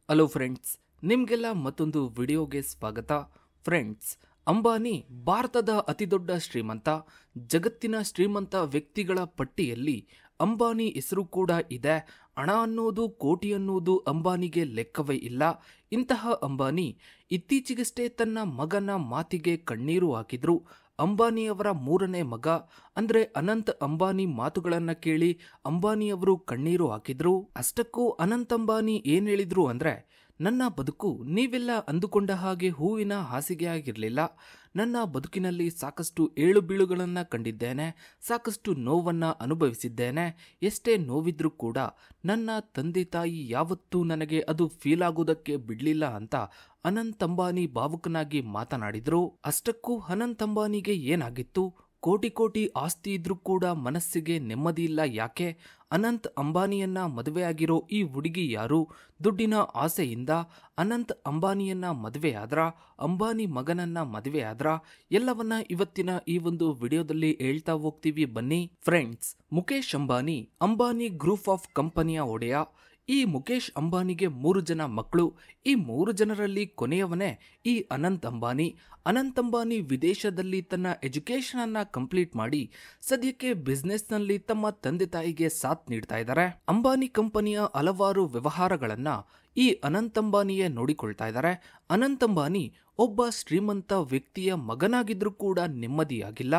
Hello friends, ನಿಮಗೆಲ್ಲ ಮತ್ತೊಂದು ವಿಡಿಯೋಗೆ ಸ್ವಾಗತ. ಫ್ರೆಂಡ್ಸ್, ಅಂಬಾನಿ ಭಾರತದ ಅತಿದೊಡ್ಡ ಶ್ರೀಮಂತ, ಜಗತ್ತಿನ ಶ್ರೀಮಂತ ವ್ಯಕ್ತಿಗಳ ಪಟ್ಟಿಯಲ್ಲಿ ಅಂಬಾನಿ ಹೆಸರು ಕೂಡ ಇದೆ. ಹಣ ಅನ್ನೋದು, ಕೋಟಿ ಅನ್ನೋದು ಅಂಬಾನಿಗೆ ಲೆಕ್ಕವೇ ಇಲ್ಲ. ಇಂತಹ ಅಂಬಾನಿ ಇತ್ತೀಚೆಗಷ್ಟೇ ತನ್ನ ಮಗನ ಮಾತಿಗೆ ಕಣ್ಣೀರು ಹಾಕಿದ್ರು. ಅಂಬಾನಿಯವರ ಮೂರನೇ ಮಗ ಅಂದ್ರೆ ಅನಂತ್ ಅಂಬಾನಿ ಮಾತುಗಳನ್ನ ಕೇಳಿ ಅಂಬಾನಿಯವರು ಕಣ್ಣೀರು ಹಾಕಿದ್ರು. ಅಷ್ಟಕ್ಕೂ ಅನಂತ್ ಅಂಬಾನಿ ಏನ್ ಹೇಳಿದ್ರು ಅಂದ್ರೆ, ನನ್ನ ಬದುಕು ನೀವೆಲ್ಲ ಅಂದುಕೊಂಡ ಹಾಗೆ ಹೂವಿನ ಹಾಸಿಗೆ ಆಗಿರಲಿಲ್ಲ. ನನ್ನ ಬದುಕಿನಲ್ಲಿ ಸಾಕಷ್ಟು ಏಳು ಬೀಳುಗಳನ್ನು ಕಂಡಿದ್ದೇನೆ, ಸಾಕಷ್ಟು ನೋವನ್ನ ಅನುಭವಿಸಿದ್ದೇನೆ. ಎಷ್ಟೇ ನೋವಿದ್ರೂ ಕೂಡ ನನ್ನ ತಂದೆ ತಾಯಿ ಯಾವತ್ತೂ ನನಗೆ ಅದು ಫೀಲ್ ಆಗೋದಕ್ಕೆ ಬಿಡ್ಲಿಲ್ಲ ಅಂತ ಅನಂತ್ ಅಂಬಾನಿ ಭಾವುಕನಾಗಿ ಮಾತನಾಡಿದ್ರು. ಅಷ್ಟಕ್ಕೂ ಅನಂತ್ ಅಂಬಾನಿಗೆ ಏನಾಗಿತ್ತು? ಕೋಟಿ ಕೋಟಿ ಆಸ್ತಿ ಇದ್ರೂ ಕೂಡ ಮನಸ್ಸಿಗೆ ನೆಮ್ಮದಿ ಇಲ್ಲ. ಯಾಕೆ? ಅನಂತ್ ಅಂಬಾನಿಯನ್ನ ಮದುವೆಯಾಗಿರೋ ಈ ಹುಡುಗಿ ಯಾರು? ದುಡ್ಡಿನ ಆಸೆಯಿಂದ ಅನಂತ್ ಅಂಬಾನಿಯನ್ನ ಮದುವೆಯಾದ್ರ, ಅಂಬಾನಿ ಮಗನನ್ನ ಮದುವೆಯಾದ್ರ, ಎಲ್ಲವನ್ನ ಇವತ್ತಿನ ಈ ಒಂದು ವಿಡಿಯೋದಲ್ಲಿ ಹೇಳ್ತಾ ಹೋಗ್ತೀವಿ, ಬನ್ನಿ. Friends, Mukesh Ambani Ambani group of ಕಂಪನಿಯ ಒಡೆಯ. ಈ ಮುಖೇಶ್ ಅಂಬಾನಿಗೆ 3 ಜನ ಮಕ್ಕಳು. ಈ 3 ಜನರಲ್ಲಿ ಕೊನೆಯವನೇ ಈ ಅನಂತ್ ಅಂಬಾನಿ. ಅನಂತ್ ಅಂಬಾನಿ ವಿದೇಶದಲ್ಲಿ ತನ್ನ ಎಜುಕೇಶನ್ ಅನ್ನ ಕಂಪ್ಲೀಟ್ ಮಾಡಿ ಸದ್ಯಕ್ಕೆ ಬಿಸ್ನೆಸ್ ನಲ್ಲಿ ತಮ್ಮ ತಂದೆ ತಾಯಿಗೆ ಸಾಥ್ ನೀಡ್ತಾ ಇದ್ದಾರೆ. ಅಂಬಾನಿ ಕಂಪನಿಯ ಹಲವಾರು ವ್ಯವಹಾರಗಳನ್ನ ಈ ಅನಂತ್ ಅಂಬಾನಿಯೇ ನೋಡಿಕೊಳ್ತಾ ಇದ್ದಾರೆ. ಅನಂತ್ ಅಂಬಾನಿ ಒಬ್ಬ ಶ್ರೀಮಂತ ವ್ಯಕ್ತಿಯ ಮಗನಾಗಿದ್ರೂ ಕೂಡ ನೆಮ್ಮದಿಯಾಗಿಲ್ಲ,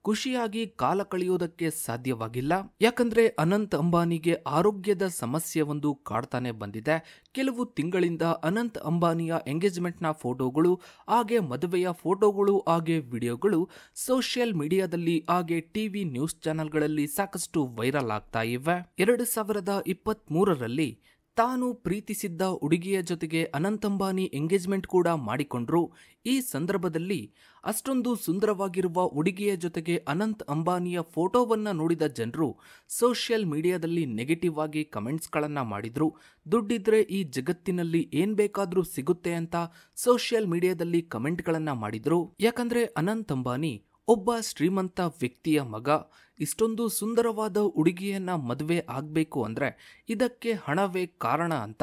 ಖುಷಿಯಾಗಿ ಕಾಲ ಕಳೆಯೋದಕ್ಕೆ ಸಾಧ್ಯವಾಗಿಲ್ಲ. ಯಾಕಂದ್ರೆ ಅನಂತ್ ಅಂಬಾನಿಗೆ ಆರೋಗ್ಯದ ಸಮಸ್ಯೆ ಒಂದು ಕಾಡ್ತಾನೆ ಬಂದಿದೆ. ಕೆಲವು ತಿಂಗಳಿಂದ ಅನಂತ್ ಅಂಬಾನಿಯ ಎಂಗೇಜ್ಮೆಂಟ್ ನ ಫೋಟೋಗಳು, ಹಾಗೆ ಮದುವೆಯ ಫೋಟೋಗಳು, ಹಾಗೆ ವಿಡಿಯೋಗಳು ಸೋಷಿಯಲ್ ಮೀಡಿಯಾದಲ್ಲಿ ಹಾಗೆ ಟಿವಿ ನ್ಯೂಸ್ ಚಾನೆಲ್ಗಳಲ್ಲಿ ಸಾಕಷ್ಟು ವೈರಲ್ ಆಗ್ತಾ ಇವೆ. 2023ರಲ್ಲಿ ತಾನು ಪ್ರೀತಿಸಿದ್ದ ಹುಡುಗಿಯ ಜೊತೆಗೆ ಅನಂತ್ ಅಂಬಾನಿ ಎಂಗೇಜ್ಮೆಂಟ್ ಕೂಡ ಮಾಡಿಕೊಂಡ್ರು. ಈ ಸಂದರ್ಭದಲ್ಲಿ ಅಷ್ಟೊಂದು ಸುಂದರವಾಗಿರುವ ಹುಡುಗಿಯ ಜೊತೆಗೆ ಅನಂತ್ ಅಂಬಾನಿಯ ಫೋಟೋವನ್ನ ನೋಡಿದ ಜನರು ಸೋಷಿಯಲ್ ಮೀಡಿಯಾದಲ್ಲಿ ನೆಗೆಟಿವ್ ಆಗಿ ಕಮೆಂಟ್ಸ್ಗಳನ್ನ ಮಾಡಿದ್ರು. ದುಡ್ಡಿದ್ರೆ ಈ ಜಗತ್ತಿನಲ್ಲಿ ಏನ್ ಬೇಕಾದ್ರೂ ಸಿಗುತ್ತೆ ಅಂತ ಸೋಷಿಯಲ್ ಮೀಡಿಯಾದಲ್ಲಿ ಕಮೆಂಟ್ಗಳನ್ನ ಮಾಡಿದ್ರು. ಯಾಕಂದ್ರೆ ಅನಂತ್ ಅಂಬಾನಿ ಒಬ್ಬ ಶ್ರೀಮಂತ ವ್ಯಕ್ತಿಯ ಮಗ. ಇಷ್ಟೊಂದು ಸುಂದರವಾದ ಹುಡುಗಿಯನ್ನ ಮದುವೆ ಆಗ್ಬೇಕು ಅಂದ್ರೆ ಇದಕ್ಕೆ ಹಣವೇ ಕಾರಣ ಅಂತ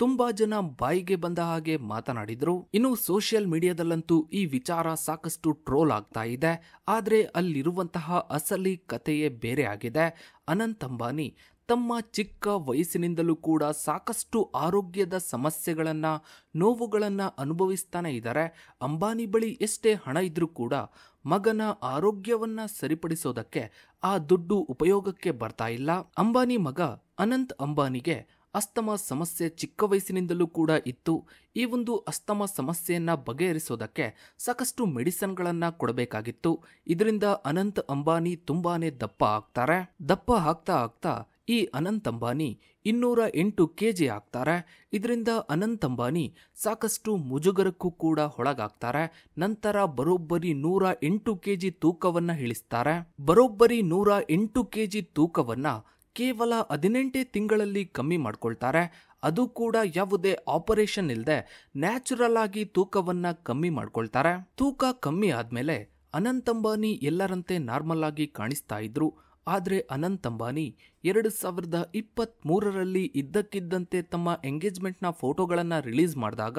ತುಂಬಾ ಜನ ಬಾಯಿಗೆ ಬಂದ ಹಾಗೆ ಮಾತನಾಡಿದ್ರು. ಇನ್ನು ಸೋಷಿಯಲ್ ಮೀಡಿಯಾದಲ್ಲಂತೂ ಈ ವಿಚಾರ ಸಾಕಷ್ಟು ಟ್ರೋಲ್ ಆಗ್ತಾ ಇದೆ. ಆದ್ರೆ ಅಲ್ಲಿರುವಂತಹ ಅಸಲಿ ಕಥೆಯೇ ಬೇರೆ ಆಗಿದೆ. ಅನಂತ್ ಅಂಬಾನಿ ತಮ್ಮ ಚಿಕ್ಕ ವಯಸ್ಸಿನಿಂದಲೂ ಕೂಡ ಸಾಕಷ್ಟು ಆರೋಗ್ಯದ ಸಮಸ್ಯೆಗಳನ್ನ, ನೋವುಗಳನ್ನ ಅನುಭವಿಸ್ತಾನೆ ಇದ್ದಾರೆ. ಅಂಬಾನಿ ಬಳಿ ಎಷ್ಟೇ ಹಣ ಇದ್ರೂ ಕೂಡ ಮಗನ ಆರೋಗ್ಯವನ್ನ ಸರಿಪಡಿಸೋದಕ್ಕೆ ಆ ದುಡ್ಡು ಉಪಯೋಗಕ್ಕೆ ಬರ್ತಾ ಇಲ್ಲ. ಅಂಬಾನಿ ಮಗ ಅನಂತ್ ಅಂಬಾನಿಗೆ ಅಸ್ತಮಾ ಸಮಸ್ಯೆ ಚಿಕ್ಕ ವಯಸ್ಸಿನಿಂದಲೂ ಕೂಡ ಇತ್ತು. ಈ ಒಂದು ಅಸ್ತಮಾ ಸಮಸ್ಯೆಯನ್ನ ಬಗೆಹರಿಸೋದಕ್ಕೆ ಸಾಕಷ್ಟು ಮೆಡಿಸಿನ್ಗಳನ್ನ ಕೊಡಬೇಕಾಗಿತ್ತು. ಇದರಿಂದ ಅನಂತ್ ಅಂಬಾನಿ ತುಂಬಾನೇ ದಪ್ಪ ಆಗ್ತಾರೆ. ದಪ್ಪ ಆಗ್ತಾ ಆಗ್ತಾ ಈ ಅನಂತ್ ಅಂಬಾನಿ 208 kg ಆಗ್ತಾರೆ. ಇದರಿಂದ ಅನಂತ್ ಅಂಬಾನಿ ಸಾಕಷ್ಟು ಮುಜುಗರಕ್ಕೂ ಕೂಡ ಒಳಗಾಗ್ತಾರೆ. ನಂತರ ಬರೋಬ್ಬರಿ 108 kg ತೂಕವನ್ನ ಇಳಿಸ್ತಾರೆ. ಬರೋಬ್ಬರಿ 108 kg ತೂಕವನ್ನ ಕೇವಲ 18 ತಿಂಗಳಲ್ಲಿ ಕಮ್ಮಿ ಮಾಡ್ಕೊಳ್ತಾರೆ. ಅದು ಕೂಡ ಯಾವುದೇ ಆಪರೇಷನ್ ಇಲ್ಲದೆ ನ್ಯಾಚುರಲ್ ಆಗಿ ತೂಕವನ್ನ ಕಮ್ಮಿ ಮಾಡ್ಕೊಳ್ತಾರೆ. ತೂಕ ಕಮ್ಮಿ ಆದ್ಮೇಲೆ ಅನಂತ್ ಅಂಬಾನಿ ಎಲ್ಲರಂತೆ ನಾರ್ಮಲ್ ಆಗಿ ಕಾಣಿಸ್ತಾ ಇದ್ರು. ಆದ್ರೆ ಅನಂತ್ ಅಂಬಾನಿ 2023ರಲ್ಲಿ ಇದ್ದಕ್ಕಿದ್ದಂತೆ ತಮ್ಮ ಎಂಗೇಜ್ಮೆಂಟ್ ನ ಫೋಟೋಗಳನ್ನ ರಿಲೀಸ್ ಮಾಡಿದಾಗ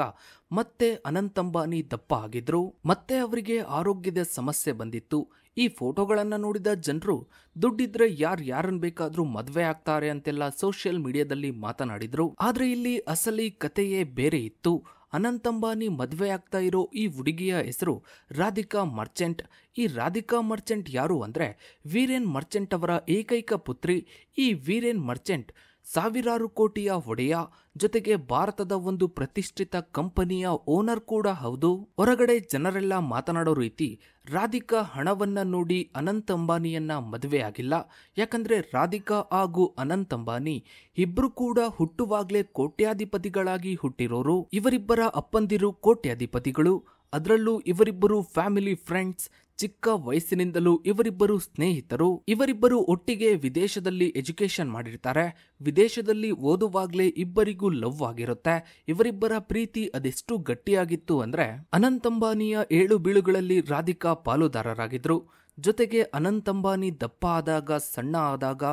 ಮತ್ತೆ ಅನಂತ್ ಅಂಬಾನಿ ದಪ್ಪ ಆಗಿದ್ರು. ಮತ್ತೆ ಅವರಿಗೆ ಆರೋಗ್ಯದ ಸಮಸ್ಯೆ ಬಂದಿತ್ತು. ಈ ಫೋಟೋಗಳನ್ನ ನೋಡಿದ ಜನರು ದುಡ್ಡಿದ್ರೆ ಯಾರನ್ನ ಬೇಕಾದ್ರೂ ಮದ್ವೆ ಆಗ್ತಾರೆ ಅಂತೆಲ್ಲ ಸೋಷಿಯಲ್ ಮೀಡಿಯಾದಲ್ಲಿ ಮಾತನಾಡಿದ್ರು. ಆದ್ರೆ ಇಲ್ಲಿ ಅಸಲಿ ಕಥೆಯೇ ಬೇರೆ ಇತ್ತು. ಅನಂತ್ ಅಂಬಾನಿ ಮದುವೆ ಆಗ್ತಾ ಇರೋ ಈ ಹುಡುಗಿಯ ಹೆಸರು ರಾಧಿಕಾ ಮರ್ಚೆಂಟ್. ಈ ರಾಧಿಕಾ ಮರ್ಚೆಂಟ್ ಯಾರು ಅಂದ್ರೆ ವೀರೇನ್ ಮರ್ಚೆಂಟ್ ಅವರ ಏಕೈಕ ಪುತ್ರಿ. ಈ ವೀರೇನ್ ಮರ್ಚೆಂಟ್ ಸಾವಿರಾರು ಕೋಟಿಯ ಒಡೆಯ, ಜೊತೆಗೆ ಭಾರತದ ಒಂದು ಪ್ರತಿಷ್ಠಿತ ಕಂಪನಿಯ ಓನರ್ ಕೂಡ ಹೌದು. ಹೊರಗಡೆ ಜನರೆಲ್ಲ ಮಾತನಾಡೋ ರೀತಿ ರಾಧಿಕಾ ಹಣವನ್ನ ನೋಡಿ ಅನಂತ್ ಅಂಬಾನಿಯನ್ನ ಮದುವೆ ಆಗಿಲ್ಲ. ಯಾಕಂದ್ರೆ ರಾಧಿಕಾ ಹಾಗೂ ಅನಂತ್ ಅಂಬಾನಿ ಇಬ್ರು ಕೂಡ ಹುಟ್ಟುವಾಗ್ಲೇ ಕೋಟ್ಯಾಧಿಪತಿಗಳಾಗಿ ಹುಟ್ಟಿರೋರು. ಇವರಿಬ್ಬರ ಅಪ್ಪಂದಿರು ಕೋಟ್ಯಾಧಿಪತಿಗಳು. ಅದರಲ್ಲೂ ಇವರಿಬ್ಬರು ಫ್ಯಾಮಿಲಿ ಫ್ರೆಂಡ್ಸ್. ಚಿಕ್ಕ ವಯಸ್ಸಿನಿಂದಲೂ ಇವರಿಬ್ಬರು ಸ್ನೇಹಿತರು. ಇವರಿಬ್ಬರು ಒಟ್ಟಿಗೆ ವಿದೇಶದಲ್ಲಿ ಎಜುಕೇಶನ್ ಮಾಡಿರ್ತಾರೆ. ವಿದೇಶದಲ್ಲಿ ಓದುವಾಗ್ಲೇ ಇಬ್ಬರಿಗೂ ಲವ್ ಆಗಿರುತ್ತೆ. ಇವರಿಬ್ಬರ ಪ್ರೀತಿ ಅದೆಷ್ಟು ಗಟ್ಟಿಯಾಗಿತ್ತು ಅಂದ್ರೆ ಅನಂತ್ ಅಂಬಾನಿಯ 7 ಬೀಳುಗಳಲ್ಲಿ ರಾಧಿಕಾ ಪಾಲುದಾರರಾಗಿದ್ರು. ಜೊತೆಗೆ ಅನಂತ್ ಅಂಬಾನಿ ದಪ್ಪ ಆದಾಗ, ಸಣ್ಣ ಆದಾಗ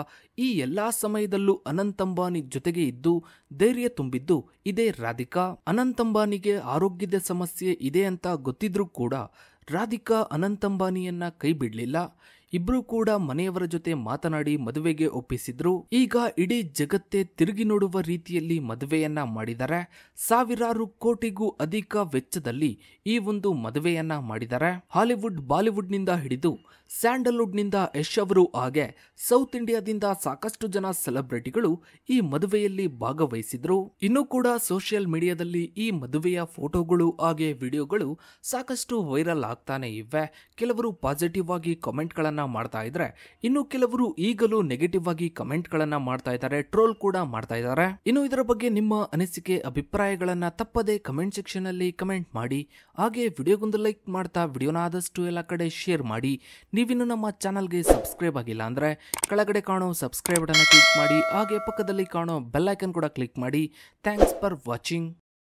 ಈ ಎಲ್ಲಾ ಸಮಯದಲ್ಲೂ ಅನಂತ್ ಅಂಬಾನಿ ಜೊತೆಗೆ ಇದ್ದು ಧೈರ್ಯ ತುಂಬಿದ್ದು ಇದೇ ರಾಧಿಕಾ. ಅನಂತ್ ಅಂಬಾನಿಗೆ ಆರೋಗ್ಯದ ಸಮಸ್ಯೆ ಇದೆ ಅಂತ ಗೊತ್ತಿದ್ರೂ ಕೂಡ ರಾಧಿಕಾ ಅನಂತ್ ಅಂಬಾನಿಯನ್ನ ಕೈ ಬಿಡ್ಲಿಲ್ಲ. ಇಬ್ರು ಕೂಡ ಮನೆಯವರ ಜೊತೆ ಮಾತನಾಡಿ ಮದುವೆಗೆ ಒಪ್ಪಿಸಿದ್ರು. ಈಗ ಇಡೀ ಜಗತ್ತೇ ತಿರುಗಿ ನೋಡುವ ರೀತಿಯಲ್ಲಿ ಮದುವೆಯನ್ನ ಮಾಡಿದ್ದಾರೆ. ಸಾವಿರಾರು ಕೋಟಿಗೂ ಅಧಿಕ ವೆಚ್ಚದಲ್ಲಿ ಈ ಒಂದು ಮದುವೆಯನ್ನ ಮಾಡಿದ್ದಾರೆ. ಹಾಲಿವುಡ್, ಬಾಲಿವುಡ್ ನಿಂದ ಹಿಡಿದು ಸ್ಯಾಂಡಲ್ವುಡ್ ನಿಂದ ಯಶ್ ಅವರು ಹಾಗೆ ಸೌತ್ ಇಂಡಿಯಾದಿಂದ ಸಾಕಷ್ಟು ಜನ ಸೆಲೆಬ್ರಿಟಿಗಳು ಈ ಮದುವೆಯಲ್ಲಿ ಭಾಗವಹಿಸಿದ್ರು. ಇನ್ನೂ ಕೂಡ ಸೋಷಿಯಲ್ ಮೀಡಿಯಾದಲ್ಲಿ ಈ ಮದುವೆಯ ಫೋಟೋಗಳು ಹಾಗೆ ವಿಡಿಯೋಗಳು ಸಾಕಷ್ಟು ವೈರಲ್ ಆಗ್ತಾನೆ ಇವೆ. ಕೆಲವರು ಪಾಸಿಟಿವ್ ಆಗಿ ಕಾಮೆಂಟ್ ಗಳನ್ನ ಮಾಡ್ತಾ ಇದ್ರೆ, ಇನ್ನು ಕೆಲವರು ಈಗಲೂ ನೆಗೆಟಿವ್ ಆಗಿ ಕಮೆಂಟ್ ಗಳನ್ನ ಮಾಡ್ತಾ ಇದ್ದಾರೆ, ಟ್ರೋಲ್ ಕೂಡ ಮಾಡ್ತಾ ಇದ್ದಾರೆ. ಇನ್ನು ಇದರ ಬಗ್ಗೆ ನಿಮ್ಮ ಅನಿಸಿಕೆ, ಅಭಿಪ್ರಾಯಗಳನ್ನ ತಪ್ಪದೆ ಕಮೆಂಟ್ ಸೆಕ್ಷನ್ ಅಲ್ಲಿ ಕಮೆಂಟ್ ಮಾಡಿ. ಹಾಗೆ ವಿಡಿಯೋಗೊಂದು ಲೈಕ್ ಮಾಡ್ತಾ ವಿಡಿಯೋನ ಆದಷ್ಟು ಎಲ್ಲ ಕಡೆ ಶೇರ್ ಮಾಡಿ. ನೀವಿನ್ನು ನಮ್ಮ ಚಾನಲ್ಗೆ ಸಬ್ಸ್ಕ್ರೈಬ್ ಆಗಿಲ್ಲ ಅಂದ್ರೆ ಕೆಳಗಡೆ ಕಾಣೋ ಸಬ್ಸ್ಕ್ರೈಬ್ ಬಟನ್ ಕ್ಲಿಕ್ ಮಾಡಿ. ಹಾಗೆ ಪಕ್ಕದಲ್ಲಿ ಕಾಣೋ ಬೆಲ್ ಐಕನ್ ಕೂಡ ಕ್ಲಿಕ್ ಮಾಡಿ. Thanks for watching.